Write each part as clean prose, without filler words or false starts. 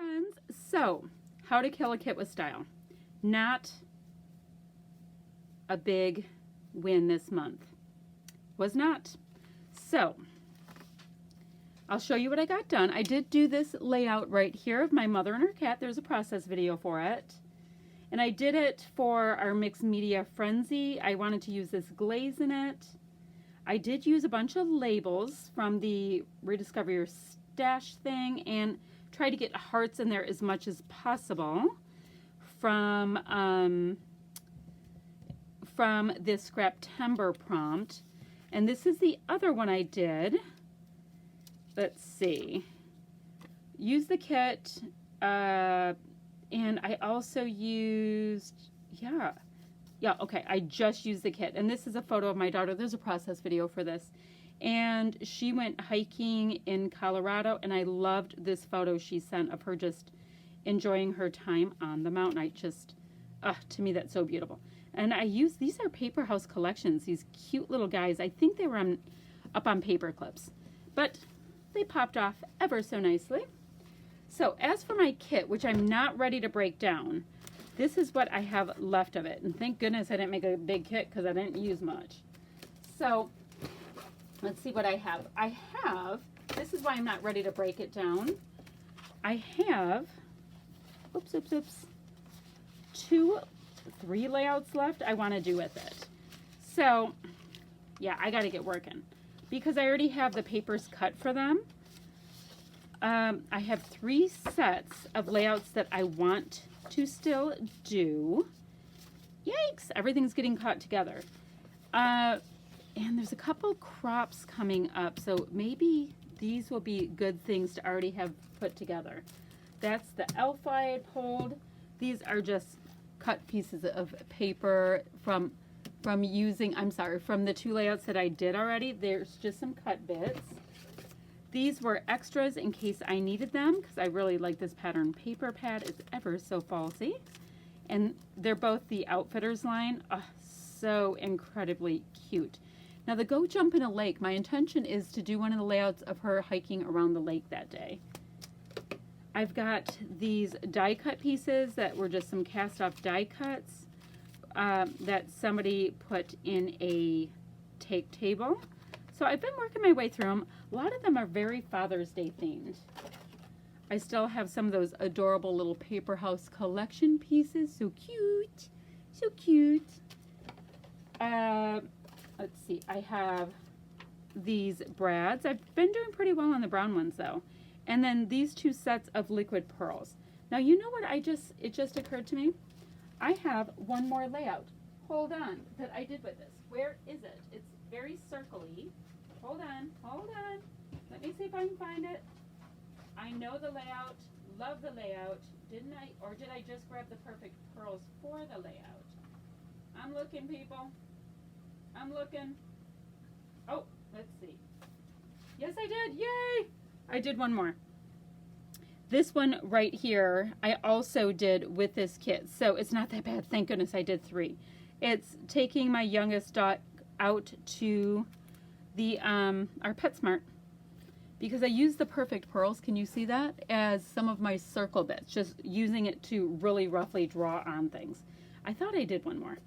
friends. So, how to kill a kit with style. Not a big win this month. Was not. So, I'll show you what I got done. I did do this layout right here of my mother and her cat. There's a process video for it. And I did it for our mixed media frenzy. I wanted to use this glaze in it. I did use a bunch of labels from the Rediscover Your Stash thing and try to get hearts in there as much as possible from this Scraptember prompt. And this is the other one I did. Let's see. Use the kit, and I also used, okay, I just used the kit. And this is a photo of my daughter. There's a process video for this. And she went hiking in Colorado, and I loved this photo she sent of her just enjoying her time on the mountain. I just, to me, that's so beautiful. And I used, these are Paper House Collections, these cute little guys. I think they were up on paper clips, but they popped off ever so nicely. So as for my kit, which I'm not ready to break down, this is what I have left of it. And thank goodness I didn't make a big kit because I didn't use much. So let's see what I have. I have, this is why I'm not ready to break it down. I have, three layouts left I want to do with it. So yeah, I got to get working because I already have the papers cut for them. I have 3 sets of layouts that I want to still do. Yikes, everything's getting caught together. And there's a couple crops coming up, so maybe these will be good things to already have put together. That's the elf I had pulled. These are just cut pieces of paper from the 2 layouts that I did already. There's just some cut bits. These were extras in case I needed them because I really like this pattern paper pad. It's ever so falsy. And they're both the Outfitters line. Oh, so incredibly cute. Now the Go Jump in a Lake, my intention is to do one of the layouts of her hiking around the lake that day. I've got these die cut pieces that were just some cast off die cuts that somebody put in a take table. So I've been working my way through them. A lot of them are very Father's Day themed. I still have some of those adorable little Paper House Collection pieces. So cute. So cute. Let's see. I have these brads. I've been doing pretty well on the brown ones though. And then these 2 sets of liquid pearls. Now you know what it just occurred to me? I have one more layout. Hold on. That I did with this. Where is it? It's very circle-y. Hold on. Let me see if I can find it. I know the layout. Love the layout. Didn't I? Or did I just grab the perfect pearls for the layout? I'm looking, people. I'm looking. Oh, let's see. Yes, I did. Yay! I did one more. This one right here, I also did with this kit. So it's not that bad. Thank goodness I did 3. It's taking my youngest dog out to the our PetSmart because I used the perfect pearls, can you see that, as some of my circle bits, just using it to really roughly draw on things. I thought I did one more.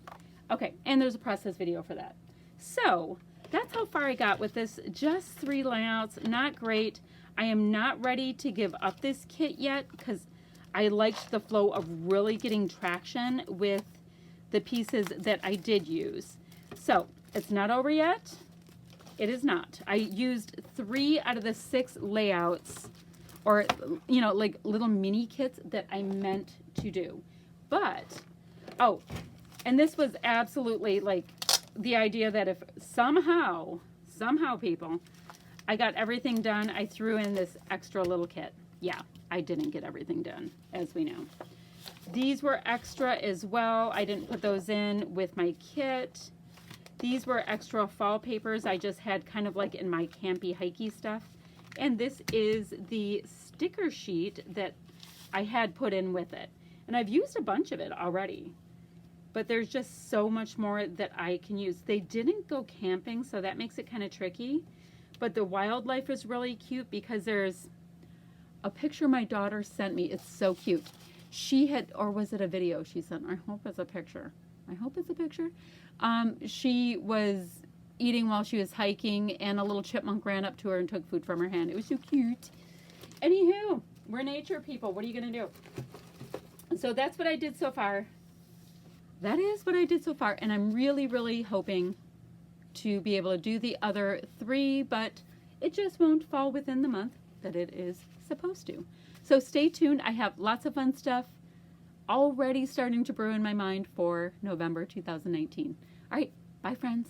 Okay, and there's a process video for that. So that's how far I got with this. Just 3 layouts, not great. I am not ready to give up this kit yet because I liked the flow of really getting traction with the pieces that I did use. So it's not over yet. It is not. I used 3 out of the 6 layouts, or like little mini kits that I meant to do. But oh, and this was absolutely like the idea that if somehow people, I got everything done, I threw in this extra little kit. Yeah, I didn't get everything done, as we know. These were extra as well. I didn't put those in with my kit. These were extra fall papers I just had kind of like in my campy hikey stuff. And this is the sticker sheet that I had put in with it. And I've used a bunch of it already. But there's just so much more that I can use. They didn't go camping, so that makes it kind of tricky. But the wildlife is really cute because there's a picture my daughter sent me. It's so cute. She had, or was it a video she sent? I hope it's a picture. I hope it's a picture. She was eating while she was hiking, and a little chipmunk ran up to her and took food from her hand. It was so cute. Anywho, we're nature people. What are you going to do? So that's what I did so far. That is what I did so far, and I'm really, really hoping to be able to do the other 3, but it just won't fall within the month that it is supposed to. So stay tuned. I have lots of fun stuff already starting to brew in my mind for November 2019. All right, bye friends.